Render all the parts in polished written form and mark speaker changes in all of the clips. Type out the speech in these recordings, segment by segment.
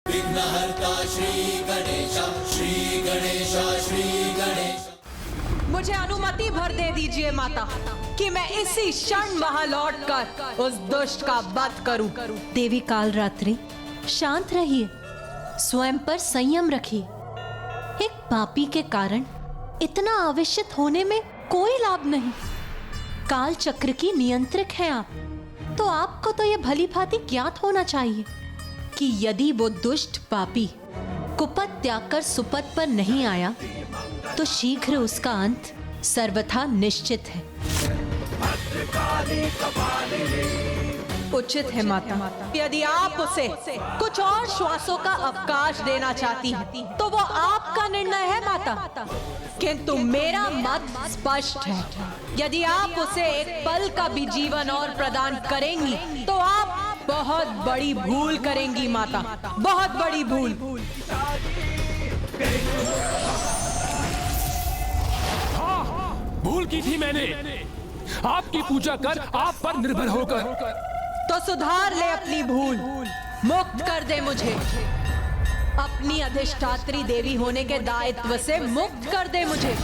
Speaker 1: विघ्नहर्ता श्री गणेश, श्री गणेश, श्री गणेश।
Speaker 2: मुझे अनुमति भर दे दीजिए माता कि मैं इसी क्षण वहां लौटकर उस दुष्ट का वध करूं।
Speaker 3: देवी कालरात्रि, शांत रहिए, स्वयं पर संयम रखिए। एक पापी के कारण इतना आवेशित होने में कोई लाभ नहीं। काल चक्र की नियंत्रक हैं आप, तो आपको तो यह भली भांति ज्ञात होना चाहिए कि यदि वो दुष्ट पापी कुपथ त्याग कर सुपथ पर नहीं आया तो शीघ्र उसका अंत सर्वथा निश्चित है।
Speaker 2: उचित है माता, यदि आप उसे कुछ और श्वासों का अवकाश देना चाहती हैं, तो वो आपका निर्णय है माता, किंतु मेरा मत स्पष्ट है। यदि आप उसे एक पल का भी जीवन और प्रदान करेंगी तो आप बहुत बड़ी भूल करेंगी माता, बहुत बड़ी भूल।
Speaker 4: भूल की थी मैंने, आपकी पूजा कर, आप पर निर्भर होकर।
Speaker 2: तो सुधार ले अपनी भूल, मुक्त कर दे मुझे, अपनी अधिष्ठात्री देवी होने के दायित्व से मुक्त कर दे मुझे।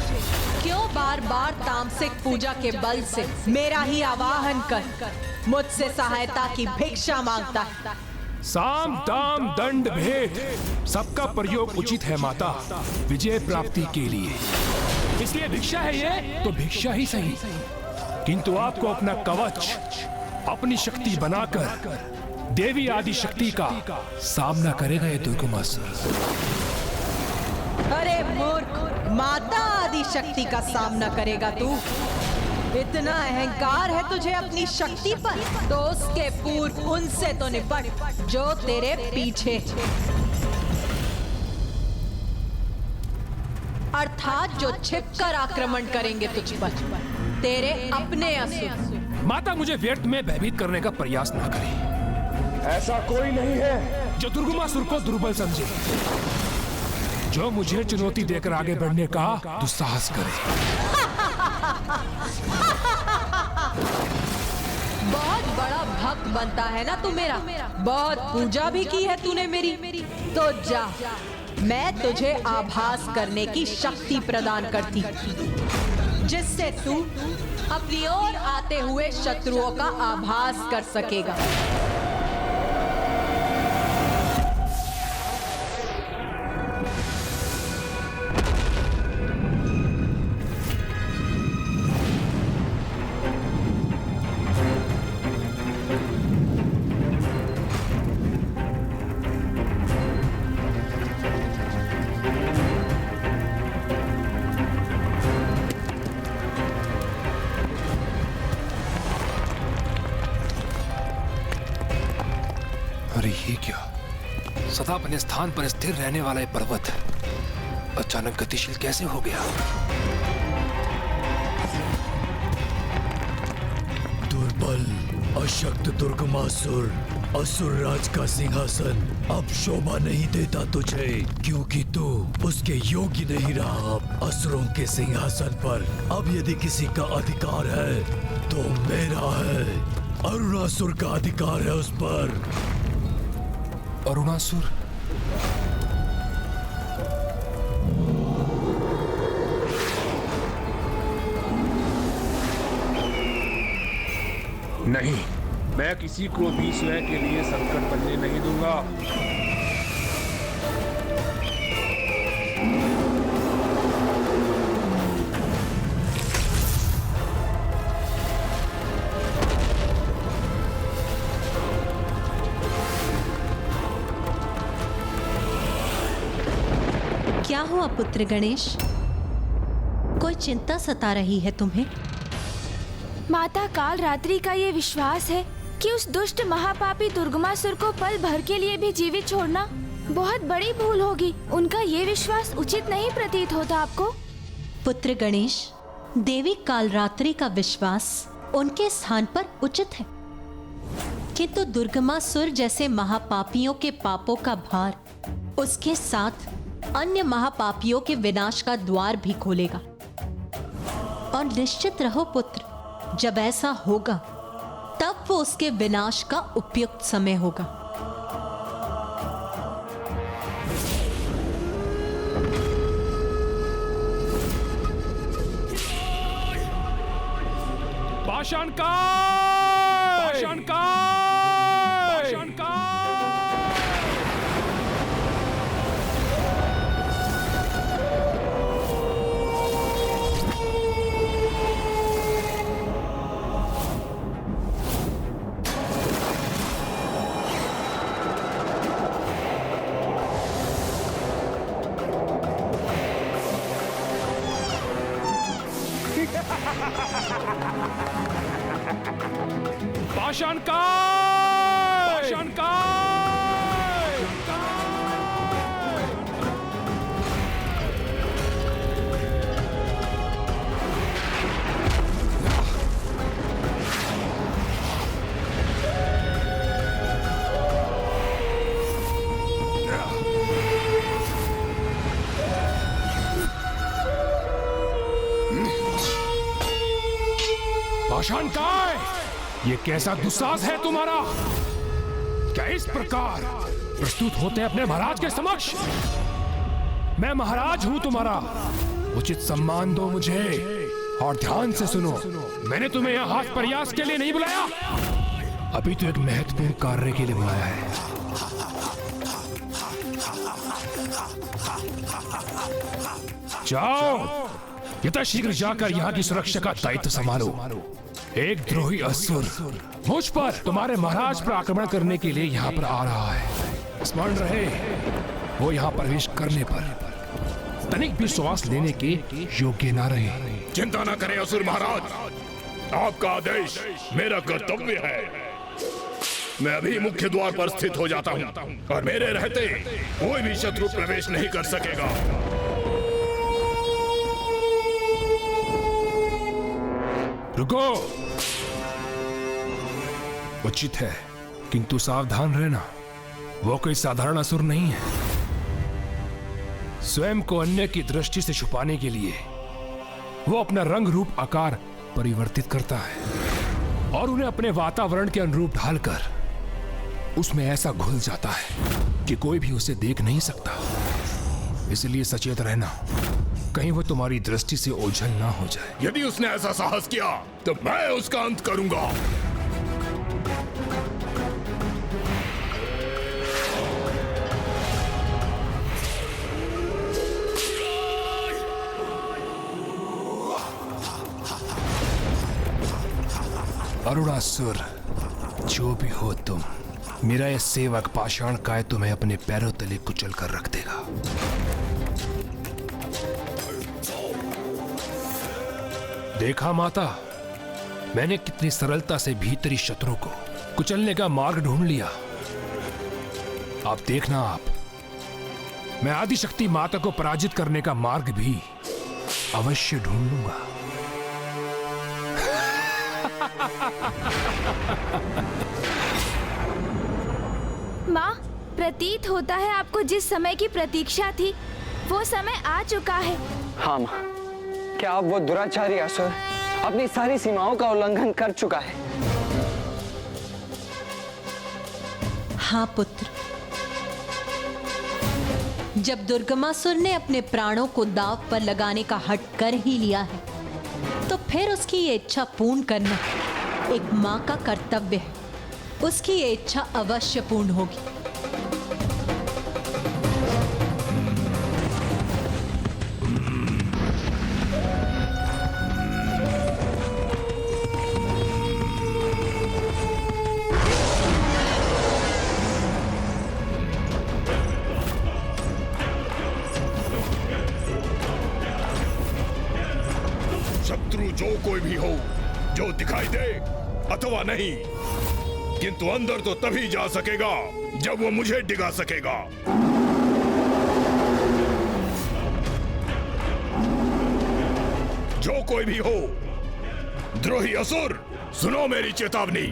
Speaker 2: क्यों बार बार तामसिक पूजा के बल से मेरा ही आवाहन कर मुझसे सहायता की भिक्षा मांगता है?
Speaker 4: साम दाम दंड भेद सबका प्रयोग उचित है माता, विजय प्राप्ति के लिए। इसलिए भिक्षा है ये तो भिक्षा ही सही, किंतु आपको अपना कवच, अपनी शक्ति बनाकर देवी आदि शक्ति का सामना करेगा ये दुर्गमासुर।
Speaker 2: अरे मूर्ख, माता आदि शक्ति का सामना करेगा तू? इतना अहंकार है तुझे अपनी शक्ति पर, तो उसके पूर्व उनसे तो निपट जो तेरे पीछे, अर्थात जो छिपकर आक्रमण करेंगे तुझ पर, तेरे अपने असुर।
Speaker 4: माता, मुझे व्यर्थ में भयभीत करने का प्रयास ना करें।
Speaker 5: ऐसा कोई नहीं है
Speaker 4: जो दुर्गमासुर को दुर्बल समझे, जो मुझे चुनौती देकर आगे बढ़ने का दुस्साहस करे।
Speaker 2: बहुत बड़ा भक्त बनता है ना तू मेरा, बहुत पूजा भी की है तूने मेरी, तो जा, मैं तुझे आभास करने की शक्ति प्रदान करती, जिससे तू अपनी ओर आते हुए शत्रुओं का आभास कर सकेगा।
Speaker 4: अरे ये क्या, सदा अपने स्थान पर स्थिर रहने वाला ये पर्वत अचानक गतिशील कैसे हो गया?
Speaker 6: दुर्बल अशक्त दुर्गमासुर, असुर राज का सिंहासन अब शोभा नहीं देता तुझे, क्योंकि तू उसके योग्य नहीं रहा। असुरों के सिंहासन पर अब यदि किसी का अधिकार है तो मेरा है। अरुणासुर का अधिकार है उस पर।
Speaker 4: अरुणासुर?
Speaker 5: नहीं, मैं किसी को भी स्वयं के लिए संकट बनने नहीं दूंगा।
Speaker 3: क्या हुआ पुत्र गणेश, कोई चिंता सता रही है तुम्हें?
Speaker 7: माता कालरात्रि का ये विश्वास है कि उस दुष्ट महापापी दुर्गमासुर को पल भर के लिए भी जीवित छोड़ना बहुत बड़ी भूल होगी। उनका ये विश्वास उचित नहीं प्रतीत होता आपको?
Speaker 3: पुत्र गणेश, देवी कालरात्रि का विश्वास उनके स्थान पर उचित है, किंतु दुर्गमासुर जैसे महापापियों के पापों का भार उसके साथ अन्य महापापियों के विनाश का द्वार भी खोलेगा। और निश्चित रहो पुत्र, जब ऐसा होगा तब वो उसके विनाश का उपयुक्त समय होगा।
Speaker 4: पाषाणकाय! पाषाणकाय! पाषाणकाय! पाषाणकाय! पाषाणकाय! पाषाणकाय! ये कैसा दुस्साहस है तुम्हारा? क्या इस प्रकार प्रस्तुत होते हैं अपने महाराज के समक्ष? मैं महाराज हूं तुम्हारा, उचित सम्मान दो मुझे। और ध्यान से सुनो, मैंने तुम्हें यहाँ हाथ प्रयास के लिए नहीं बुलाया, अभी तो एक महत्वपूर्ण कार्य के लिए बुलाया है। जाओ, यथाशीघ्र जाकर यहाँ की सुरक्षा का दायित्व संभालो। एक द्रोही असुर मुझ पर, तुम्हारे महाराज पर आक्रमण करने के लिए यहाँ पर आ रहा है। स्मरण रहे, वो यहाँ प्रवेश करने पर तनिक भी श्वास लेने के योग्य ना रहे।
Speaker 5: चिंता न करें असुर महाराज, आपका आदेश मेरा कर्तव्य है। मैं अभी मुख्य द्वार पर स्थित हो जाता हूँ और मेरे रहते कोई भी शत्रु प्रवेश नहीं कर सकेगा।
Speaker 4: रुको, उचित है, किंतु सावधान रहना, वो कोई साधारण असुर नहीं है। स्वयं को अन्य की दृष्टि से छुपाने के लिए वो अपना रंग रूप आकार परिवर्तित करता है और उन्हें अपने वातावरण के अनुरूप ढालकर उसमें ऐसा घुल जाता है कि कोई भी उसे देख नहीं सकता। इसलिए सचेत रहना, कहीं वो तुम्हारी दृष्टि से ओझल ना हो जाए।
Speaker 5: यदि उसने ऐसा साहस किया तो मैं उसका अंत करूंगा।
Speaker 4: अरुणासुर, जो भी हो तुम, मेरा यह सेवक पाषाणकाय तुम्हें अपने पैरों तले कुचल कर रख देगा। देखा माता, मैंने कितनी सरलता से भीतरी शत्रु को कुचलने का मार्ग ढूंढ लिया। अब देखना आप, मैं आदिशक्ति माता को पराजित करने का मार्ग भी अवश्य ढूंढ लूंगा।
Speaker 7: माँ, प्रतीत होता है आपको जिस समय की प्रतीक्षा थी वो समय आ चुका है।
Speaker 8: हाँ माँ, क्या अब वो दुराचारी असुर अपनी सारी सीमाओं का उल्लंघन कर चुका है?
Speaker 3: हाँ पुत्र, जब दुर्गमासुर ने अपने प्राणों को दांव पर लगाने का हठ कर ही लिया है, तो फिर उसकी ये इच्छा पूर्ण करना एक माँ का कर्तव्य है। उसकी ये इच्छा अवश्य पूर्ण होगी।
Speaker 5: शत्रु जो कोई भी हो, जो दिखाई दे अथवा नहीं, किंतु अंदर तो तभी जा सकेगा जब वो मुझे डिगा सकेगा। जो कोई भी हो, द्रोही असुर, सुनो मेरी चेतावनी,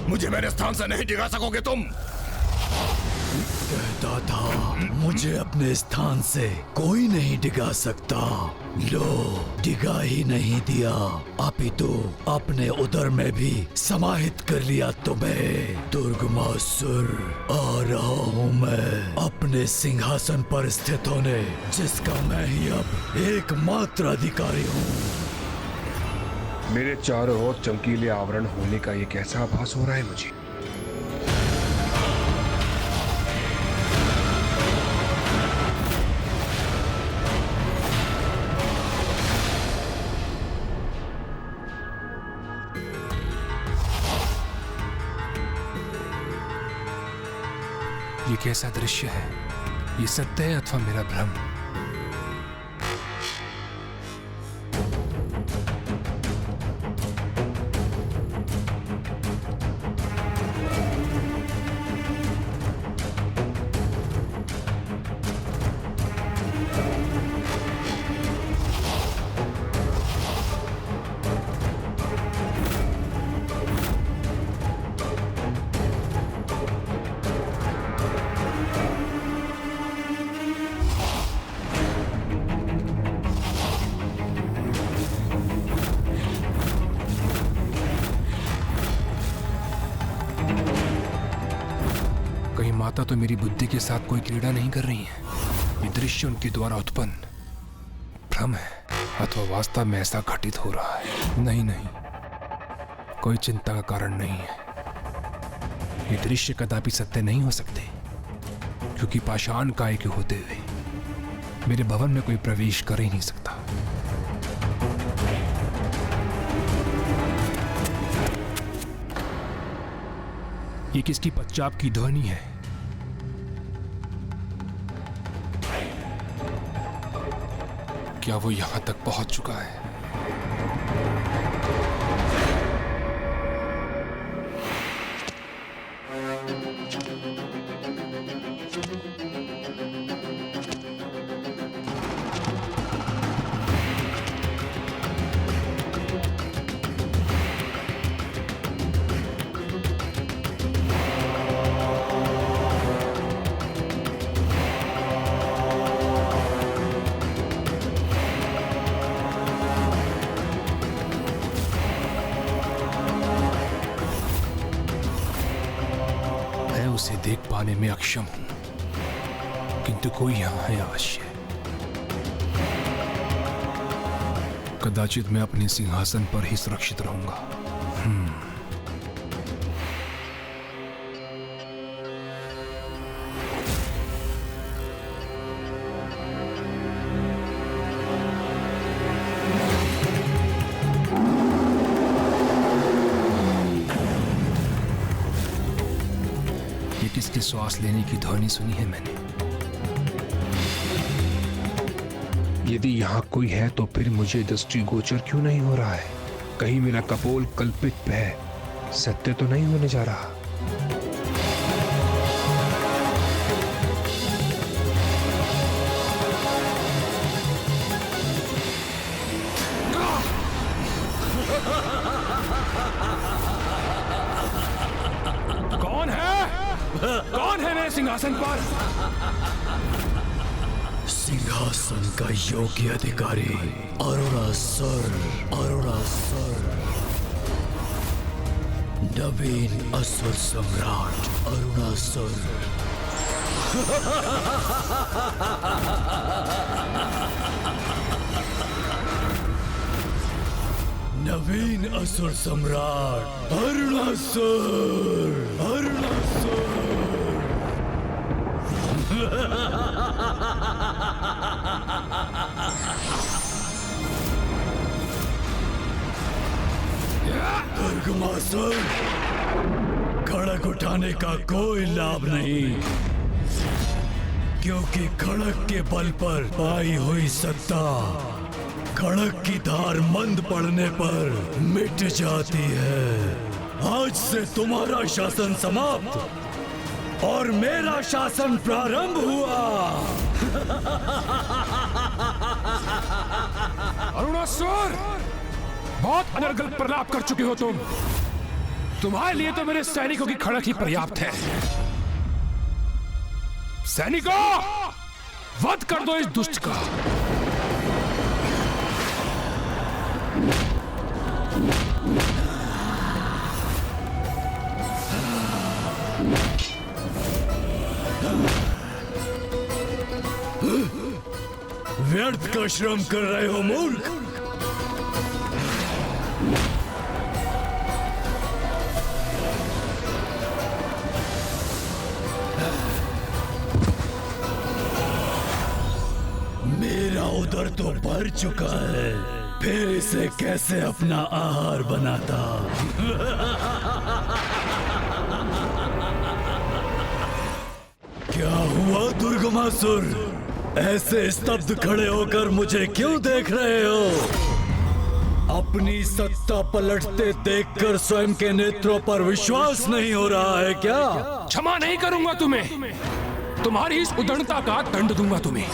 Speaker 5: मुझे मेरे स्थान से नहीं डिगा सकोगे तुम।
Speaker 6: कहता था मुझे अपने स्थान से कोई नहीं डिगा सकता, लो डिगा ही नहीं दिया, अपितु अपने उदर में भी समाहित कर लिया तुम्हें। दुर्गमासुर, आ रहा हूँ मैं अपने सिंहासन पर स्थित होने, जिसका मैं ही अब एकमात्र अधिकारी हूँ।
Speaker 4: मेरे चारों ओर चमकीले आवरण होने का ये कैसा आभास हो रहा है मुझे? ये कैसा दृश्य है? ये सत्य है अथवा मेरा भ्रम? कहीं माता तो मेरी बुद्धि के साथ कोई क्रीड़ा नहीं कर रही है? ये दृश्य उनके द्वारा उत्पन्न भ्रम है अथवा वास्तव में ऐसा घटित हो रहा है? नहीं नहीं, कोई चिंता का कारण नहीं है। ये दृश्य कदापि सत्य नहीं हो सकते, क्योंकि पाषाण काय के होते हुए मेरे भवन में कोई प्रवेश कर ही नहीं सकता। ये किसकी पश्चात की ध्वनि है? क्या वो यहां तक पहुंच चुका है? उसे देख पाने में अक्षम हूं, किंतु कोई यहां है अवश्य। कदाचित मैं अपने सिंहासन पर ही सुरक्षित रहूंगा। किसके श्वास लेने की ध्वनि सुनी है मैंने? यदि यहां कोई है तो फिर मुझे दृष्टिगोचर क्यों नहीं हो रहा है? कहीं मेरा कपोल कल्पित भय सत्य तो नहीं होने जा रहा? कौन है मेरे सिंहासन पर?
Speaker 6: सिंहासन का योग्य अधिकारी अरुणासुर, नवीन असुर सम्राट अरुणासुर। नवीन असुर सम्राट अरुणासुर। दुर्गमासुर, खड़क उठाने का कोई लाभ नहीं, क्योंकि खड़क के बल पर पाई हुई सत्ता खड़क की धार मंद पड़ने पर मिट जाती है। आज से तुम्हारा शासन समाप्त और मेरा शासन प्रारंभ हुआ।
Speaker 4: अरुणासुर, बहुत अनर्गल प्रलाप कर चुके हो तुम। तुम्हारे लिए तो मेरे सैनिकों की खड़क ही पर्याप्त है। सैनिकों, वध कर दो इस दुष्ट का।
Speaker 6: व्यर्थ का श्रम कर रहे हो मूर्ख। उदर तो भर चुका है, फिर इसे कैसे अपना आहार बनाता। क्या हुआ दुर्गमासुर? ऐसे स्तब्ध खड़े होकर मुझे क्यों देख रहे हो? अपनी सत्ता पलटते देखकर स्वयं के नेत्रों पर विश्वास नहीं हो रहा है क्या?
Speaker 4: क्षमा नहीं करूंगा तुम्हें, तुम्हारी इस उदंडता का दंड दूंगा तुम्हें।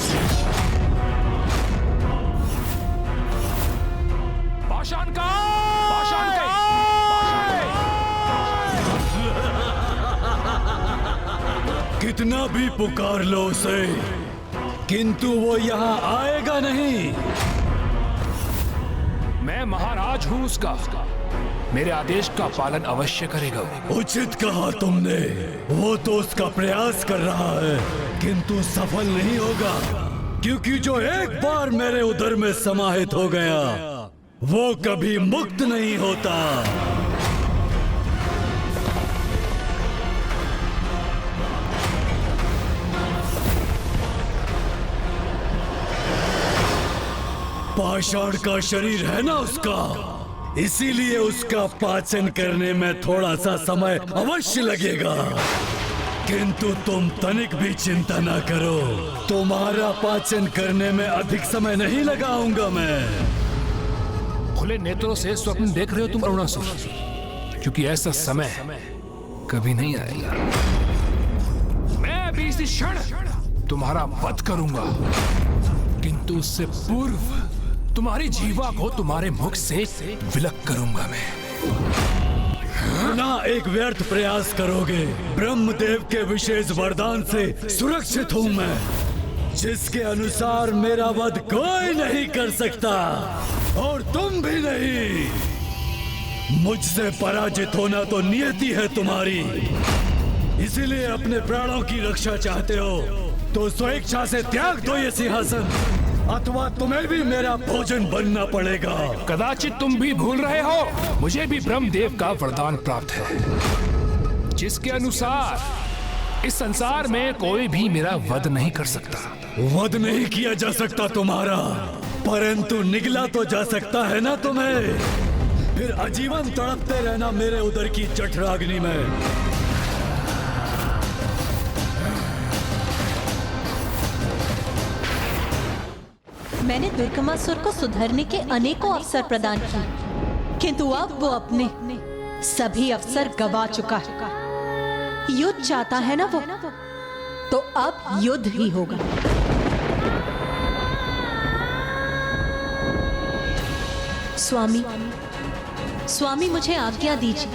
Speaker 4: पाषाण का
Speaker 6: कितना भी पुकार लो उसे, किंतु वो यहाँ आएगा नहीं।
Speaker 4: मैं महाराज हूँ उसका, मेरे आदेश का पालन अवश्य करेगा।
Speaker 6: उचित कहा तुमने, वो तो उसका प्रयास कर रहा है किंतु सफल नहीं होगा, क्योंकि जो एक बार मेरे उदर में समाहित हो गया वो कभी मुक्त नहीं होता। पाषाण का शरीर है ना उसका, इसीलिए उसका पाचन करने में थोड़ा सा समय अवश्य लगेगा, किंतु तुम तनिक भी चिंता ना करो, तुम्हारा पाचन करने में अधिक समय नहीं लगाऊंगा मैं।
Speaker 4: खुले नेत्रों से स्वप्न देख रहे हो तुम अरुणासुर, क्योंकि ऐसा समय कभी नहीं आएगा। मैं अभी इसी क्षण तुम्हारा वध करूंगा, किंतु उससे पूर्व तुम्हारी जीवा को तुम्हारे मुख से विलक करूंगा मैं।
Speaker 6: ना एक व्यर्थ प्रयास करोगे, ब्रह्मदेव के विशेष वरदान से सुरक्षित हूं मैं, जिसके अनुसार मेरा वध कोई नहीं कर सकता और तुम भी नहीं। मुझसे पराजित होना तो नियति है तुम्हारी, इसीलिए अपने प्राणों की रक्षा चाहते हो तो स्वेच्छा से त्याग दो ये सिंहासन, अथवा तुम्हें भी मेरा भोजन बनना पड़ेगा।
Speaker 4: कदाचित तुम भी भूल रहे हो, मुझे भी ब्रह्मदेव का वरदान प्राप्त है, जिसके अनुसार इस संसार में कोई भी मेरा वध नहीं कर सकता।
Speaker 6: वध नहीं किया जा सकता तुम्हारा, परंतु निगला तो जा सकता है ना तुम्हें, फिर आजीवन तड़पते रहना मेरे उदर की जठराग्नि में।
Speaker 3: मैंने दुर्गमासुर को सुधरने के अनेकों अवसर प्रदान किए, किंतु अब वो अपने सभी अवसर गवा चुका है। युद्ध चाहता है ना वो, तो अब युद्ध ही होगा। स्वामी मुझे आज्ञा दीजिए,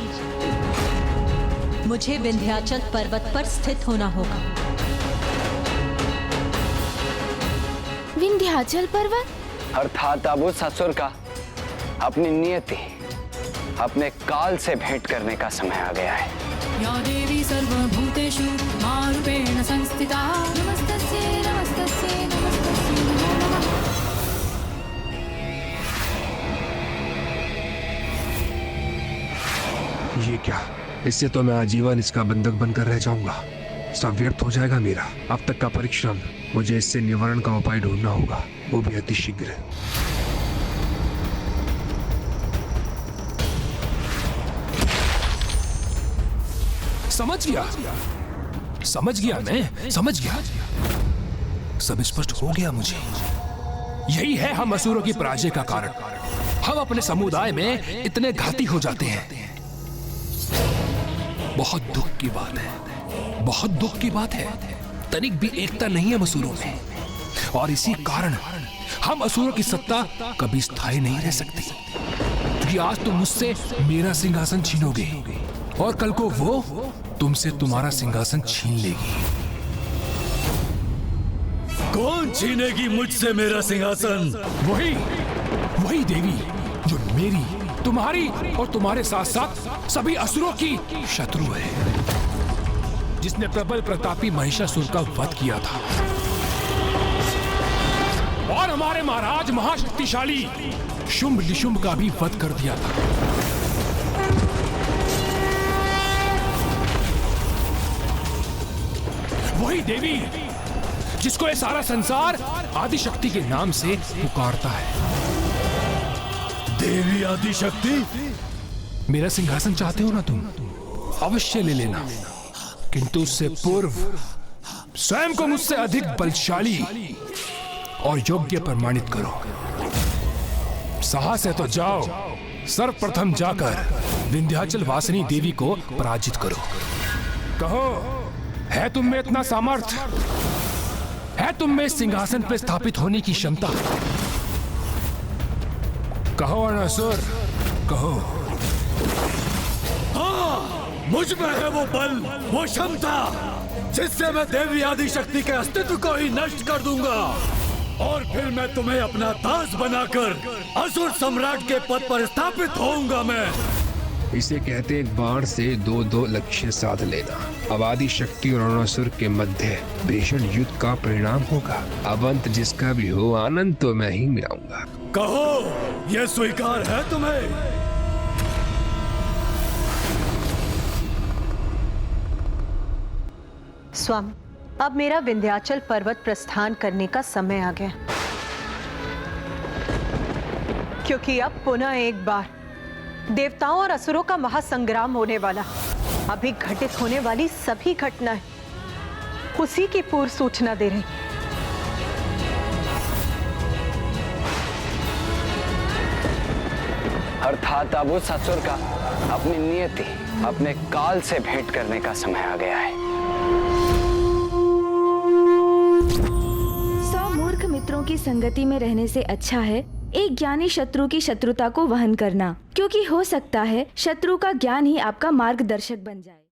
Speaker 3: मुझे विंध्याचल पर्वत पर स्थित होना होगा।
Speaker 7: विंध्याचल पर्वत?
Speaker 8: अर्थात अब उस असुर का अपनी नियति, अपने काल से भेंट करने का समय आ गया है।
Speaker 9: या देवी सर्वभूतेषु मारूपेण संस्थिता, नमस्तस्यै नमस्तस्यै नमस्तस्यै नमो नमः।
Speaker 4: ये क्या, इससे तो मैं आजीवन इसका बंधक बनकर रह जाऊंगा, सब व्यर्थ हो जाएगा मेरा अब तक का परिश्रम। मुझे इससे निवारण का उपाय ढूंढना होगा, वो भी अति शीघ्र। समझ गया मैं समझ गया, सब स्पष्ट हो गया मुझे। यही है हम असुरों की पराजय का कारण। हम अपने समुदाय में इतने घाती हो जाते हैं। बहुत दुख की बात है, बहुत दुख की बात है। तनिक भी एकता नहीं है असुरों में, और इसी कारण हम असुरों की सत्ता कभी स्थायी नहीं रह सकती। क्योंकि आज तुम मुझसे मेरा सिंहासन छीनोगे और कल को वो तुमसे तुम्हारा सिंहासन छीन लेगी।
Speaker 6: कौन छीनेगी मुझसे मेरा सिंहासन?
Speaker 4: वही देवी जो मेरी, तुम्हारी और तुम्हारे साथ साथ सभी असुरों की शत्रु है, जिसने प्रबल प्रतापी महिषासुर का वध किया था और हमारे महाराज महाशक्तिशाली शुंभ निशुंभ का भी वध कर दिया था। वही देवी जिसको ये सारा संसार आदिशक्ति के नाम से पुकारता है।
Speaker 6: देवी आदिशक्ति,
Speaker 4: मेरा सिंहासन चाहते हो ना तुम? अवश्य ले लेना, किंतु उससे पूर्व स्वयं को मुझसे अधिक बलशाली और योग्य प्रमाणित करो। साहस है तो जाओ, सर्वप्रथम जाकर विंध्याचल वासिनी देवी को पराजित करो। कहो, है तुम में इतना सामर्थ्य? है तुम में सिंहासन पर स्थापित होने की क्षमता? कहो अनासुर, कहो।
Speaker 6: हाँ, मुझ में है वो बल, वो क्षमता जिससे मैं देवी आदिशक्ति के अस्तित्व को ही नष्ट कर दूंगा और फिर मैं तुम्हें अपना दास बनाकर असुर सम्राट के पद पर स्थापित होऊंगा। मैं
Speaker 10: इसे कहते एक बाण से दो लक्ष्य साध लेना। अब आदिशक्ति और अनासुर के मध्य भीषण युद्ध का परिणाम होगा। अब अंत जिसका भी हो, आनंद तो मैं ही मिलाऊंगा।
Speaker 6: कहो, यह स्वीकार है तुम्हें?
Speaker 2: स्वामी, अब मेरा विंध्याचल पर्वत प्रस्थान करने का समय आ गया, क्योंकि अब पुनः एक बार देवताओं और असुरों का महासंग्राम होने वाला। अभी घटित होने वाली सभी घटनाएं उसी की पूर्व सूचना दे रही।
Speaker 8: अर्थात अब उस असुर का अपनी नियति, अपने काल से भेंट करने का समय आ गया है।
Speaker 7: 100 मूर्ख मित्रों की संगति में रहने से अच्छा है एक ज्ञानी शत्रु की शत्रुता को वहन करना, क्योंकि हो सकता है शत्रु का ज्ञान ही आपका मार्गदर्शक बन जाए।